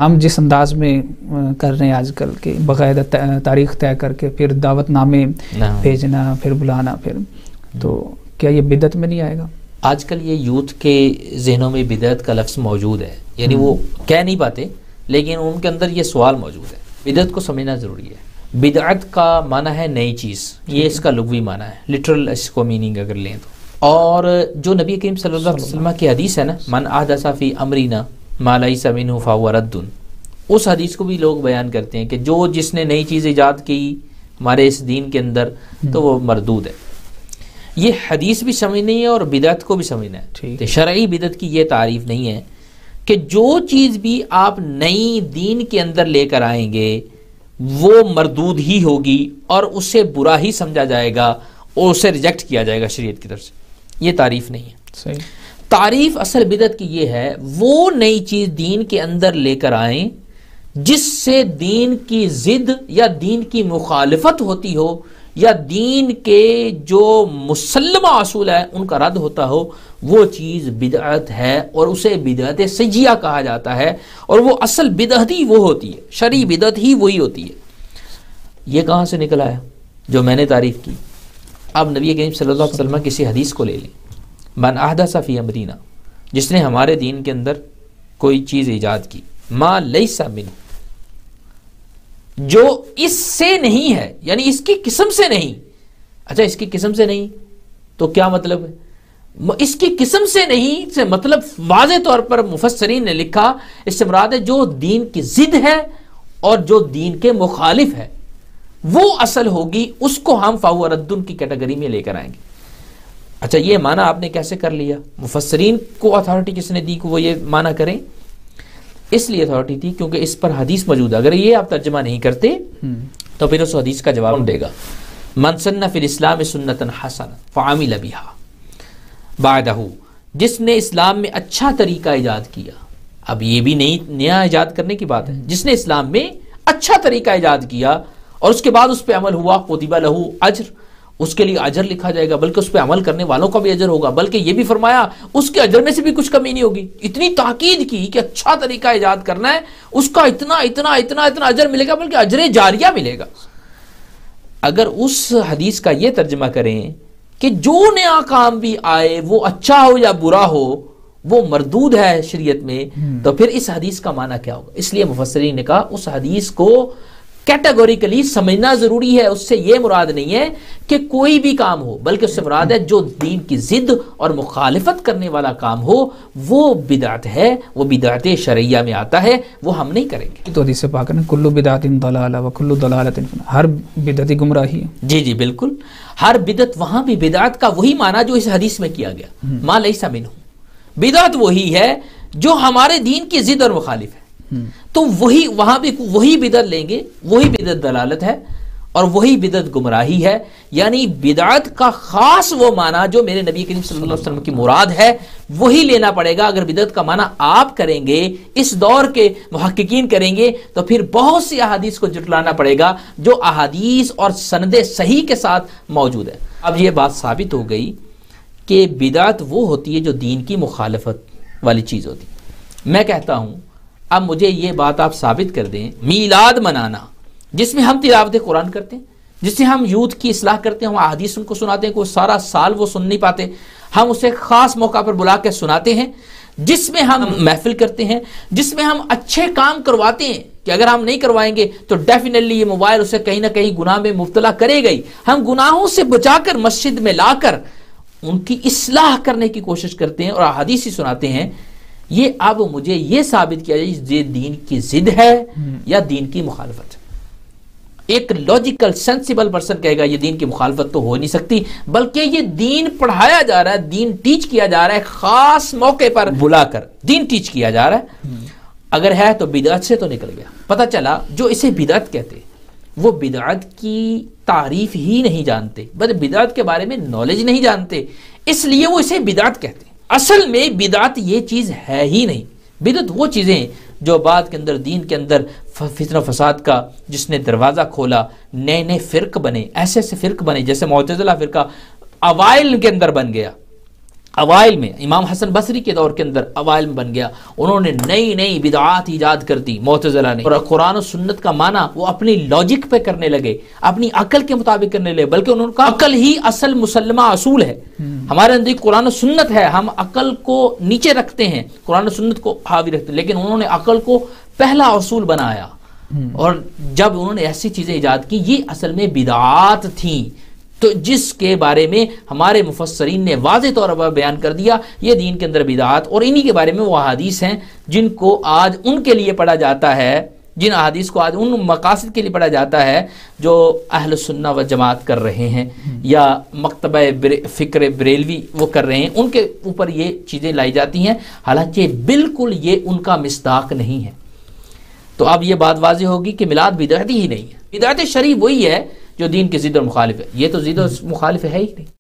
ہم جس انداز میں کر رہے ہیں آج کل کے باقاعدہ تاریخ طے کر کے پھر دعوت نامے بھیجنا پھر بلانا پھر تو کیا یہ بدعت میں نہیں آئے گا؟ آج کل یہ یوتھ کے ذہنوں میں بدعت کا لفظ موجود ہے، یعنی وہ کہہ نہیں پاتے لیکن ان کے اندر یہ سوال موجود ہے۔ بدعت کو سمجھنا ضروری ہے۔ بدعت کا معنی ہے نئی چیز، یہ اس کا لغوی معنی ہے، لٹرل اس کو میننگ اگر لیں تو۔ اور جو نبی کریم صلی اللہ علیہ وسلم کی حدیث ہے نا، من احدث فی امرنا ما لیس منہ فہو رد، اس حدیث کو بھی لوگ بیان کرتے ہیں کہ جس نے نئی چیز ایجاد کی ہمارے اس دین کے اندر تو وہ مردود ہے۔ یہ حدیث بھی سمجھنی ہے اور بدعت کو بھی سمجھنا ہے۔ تو شرعی بدعت کی یہ تعریف نہیں ہے کہ جو چیز بھی آپ نئی دین کے اندر لے کر آئیں گے وہ مردود ہی ہوگی اور اسے برا ہی سمجھا جائے گا اور اسے ریجیکٹ کیا جائے گا شریعت کی طرف سے۔ یہ تعریف نہیں ہے۔ صحیح تعریف اصل بدعت کی یہ ہے وہ نئی چیز دین کے اندر لے کر آئیں جس سے دین کی ضد یا دین کی مخالفت ہوتی ہو یا دین کے جو مسلمہ اصول ہے ان کا رد ہوتا ہو، وہ چیز بدعت ہے اور اسے بدعت سجیہ کہا جاتا ہے، اور وہ اصل بدعت ہی وہ ہوتی ہے، شرعی بدعت ہی وہی ہوتی ہے۔ یہ کہاں سے نکلا ہے جو میں نے تعریف کی؟ اب نبی کریم صلی اللہ علیہ وسلم کسی حدیث کو لے لیں، من احدث فی امرنا، جس نے ہمارے دین کے اندر کوئی چیز ایجاد کی، ما لیس منہ، جو اس سے نہیں ہے، یعنی اس کی قسم سے نہیں۔ اچھا اس کی قسم سے نہیں تو کیا مطلب ہے؟ اس کی قسم سے نہیں سے مطلب واضح طور پر مفسرین نے لکھا، اس سے مراد ہے جو دین کی ضد ہے اور جو دین کے مخالف ہے وہ اصل ہوگی، اس کو ہم فہو رد کی کیٹیگری میں لے کر آئیں گے۔ اچھا یہ معنی آپ نے کیسے کر لیا؟ مفسرین کو اتھارٹی کس نے دی کہ وہ یہ معنی کریں؟ اس لیے اتھارٹی تھی کیونکہ اس پر حدیث موجود ہے۔ اگر یہ آپ ترجمہ نہیں کرتے تو پھر اس حدیث کا جواب دے گا، من سن فی الاسلام سنتا حسنہ فعمل بها بعدہ، جس نے اسلام میں اچھا طریقہ ایجاد کیا۔ اب یہ بھی نیا ایجاد کرنے کی بات ہے، جس نے اسلام میں اچھا طریقہ ایجاد کیا اور اس کے بعد اس پہ عمل ہوا، کتب لہ اجر، اس کے لیے اجر لکھا جائے گا، بلکہ اس پہ عمل کرنے والوں کا بھی اجر ہوگا، بلکہ یہ بھی فرمایا اس کے اجر میں سے بھی کچھ کمی نہیں ہوگی۔ اتنی تاکید کی کہ اچھا طریقہ ایجاد کرنا ہے، اس کا اتنا اتنا اتنا اتنا اجر ملے گا، بلکہ اجر جاریہ ملے گا۔ اگر اس حدیث کا یہ ترجمہ کریں کہ جو نیا کام بھی آئے وہ اچھا ہو یا برا ہو وہ مردود ہے شریعت میں، تو پھر اس حدیث کا معنی کیا ہوگا؟ اس لیے مفسرین نے کہا اس حدیث کو کیٹیگوریکلی سمجھنا ضروری ہے۔ اس سے یہ مراد نہیں ہے کہ کوئی بھی کام ہو، بلکہ اس سے مراد ہے جو دین کی ضد اور مخالفت کرنے والا کام ہو وہ بدعت ہے، وہ بدعت شرعیہ میں آتا ہے، وہ ہم نہیں کریں گے۔ تو حدیث پاک ہے کل بدعت ضلالہ و کل ضلالۃ فی النار، ہر بدعت گمراہی ہے۔ جی بالکل، ہر بدعت، وہاں بھی بدعت کا وہی معنی جو اس حدیث میں کیا گیا، ما لیس منہ، بدعت وہی ہے جو ہمارے دین کی ضد اور مخالف ہے۔ تو وہی وہاں بھی وہی بدعت لیں گے، وہی بدعت دلالت ہے اور وہی بدعت گمراہی ہے۔ یعنی بدعت کا خاص وہ معنی جو میرے نبی کریم صلی اللہ علیہ وسلم کی مراد ہے وہی لینا پڑے گا۔ اگر بدعت کا معنی آپ کریں گے، اس دور کے محققین کریں گے، تو پھر بہت سی احادیث کو جٹلانا پڑے گا جو احادیث اور سند صحیح کے ساتھ موجود ہے۔ اب یہ بات ثابت ہو گئی کہ بدعت وہ ہوتی ہے جو دین کی مخالفت والی چیز ہوتی ہے۔ میں کہتا ہوں اب مجھے یہ بات آپ ثابت کر دیں، میلاد منانا جس میں ہم تلاوت قرآن کرتے ہیں، جس سے ہم یوتھ کی اصلاح کرتے ہیں، ہم احادیث ان کو سناتے ہیں، کوئی سارا سال وہ سن نہیں پاتے، ہم اسے خاص موقع پر بلا کے سناتے ہیں، جس میں ہم محفل کرتے ہیں، جس میں ہم اچھے کام کرواتے ہیں کہ اگر ہم نہیں کروائیں گے تو ڈیفینیٹلی یہ موبائل اسے کہیں نہ کہیں گناہ میں مبتلا کرے گئی، ہم گناہوں سے بچا کر مسجد میں لا کر ان کی اصلاح کرنے کی کوشش کرتے ہیں اور احادیث ہی سناتے ہیں۔ یہ اب مجھے یہ ثابت کیا جائے یہ دین کی ضد ہے یا دین کی مخالفت ہے۔ ایک لاجیکل سینسیبل پرسن کہے گا یہ دین کی مخالفت تو ہو نہیں سکتی، بلکہ یہ دین پڑھایا جا رہا ہے، دین ٹیچ کیا جا رہا ہے، خاص موقع پر بلا کر دین ٹیچ کیا جا رہا ہے۔ اگر ہے تو بدعت سے تو نکل گیا۔ پتہ چلا جو اسے بدعت کہتے وہ بدعت کی تعریف ہی نہیں جانتے، بس بدعت کے بارے میں نالج نہیں جانتے، اس لیے وہ اسے بدعت کہتے ہیں۔ اصل میں بدعت یہ چیز ہے ہی نہیں۔ بدعت وہ چیزیں جو بعد کے اندر دین کے اندر فتنہ فساد کا جس نے دروازہ کھولا، نئے نئے فرق بنے، ایسے ایسے فرق بنے، جیسے معتزلہ فرقہ اوائل کے اندر بن گیا، اوائل میں امام حسن بصری کے دور کے اندر اوائل میں بن گیا. انہوں نے نئی نئی بدعات ایجاد کر دی معتزلہ نے, اور قرآن و سنت کا معنی وہ اپنی لاجک پہ کرنے لگے, اپنی عقل کے مطابق کرنے لگے, بلکہ انہوں نے کہا عقل ہی اصل مسلمہ اصول ہے. ہمارے اندر قرآن و سنت ہے, ہم عقل کو نیچے رکھتے ہیں, قرآن و سنت کو حاوی رکھتے ہیں, لیکن انہوں نے عقل کو پہلا اصول بنایا. اور جب انہوں نے ایسی چیزیں ایجاد کی, یہ اصل میں بدعات تھیں, تو جس کے بارے میں ہمارے مفسرین نے واضح طور پر بیان کر دیا یہ دین کے اندر بدعات, اور انہی کے بارے میں وہ احادیث ہیں جن کو آج ان کے لیے پڑھا جاتا ہے, جن احادیث کو آج ان مقاصد کے لیے پڑھا جاتا ہے جو اہل سنہ و جماعت کر رہے ہیں, یا مکتبہ فکر بریلوی وہ کر رہے ہیں, ان کے اوپر یہ چیزیں لائی جاتی ہیں, حالانکہ بالکل یہ ان کا مصداق نہیں ہے. تو اب یہ بات واضح ہوگی کہ میلاد بدعت ہی نہیں ہے. بدعت شرعی وہی ہے جو دین کے ضد اور مخالف ہے, یہ تو ضد اور مخالف ہے ہی نہیں.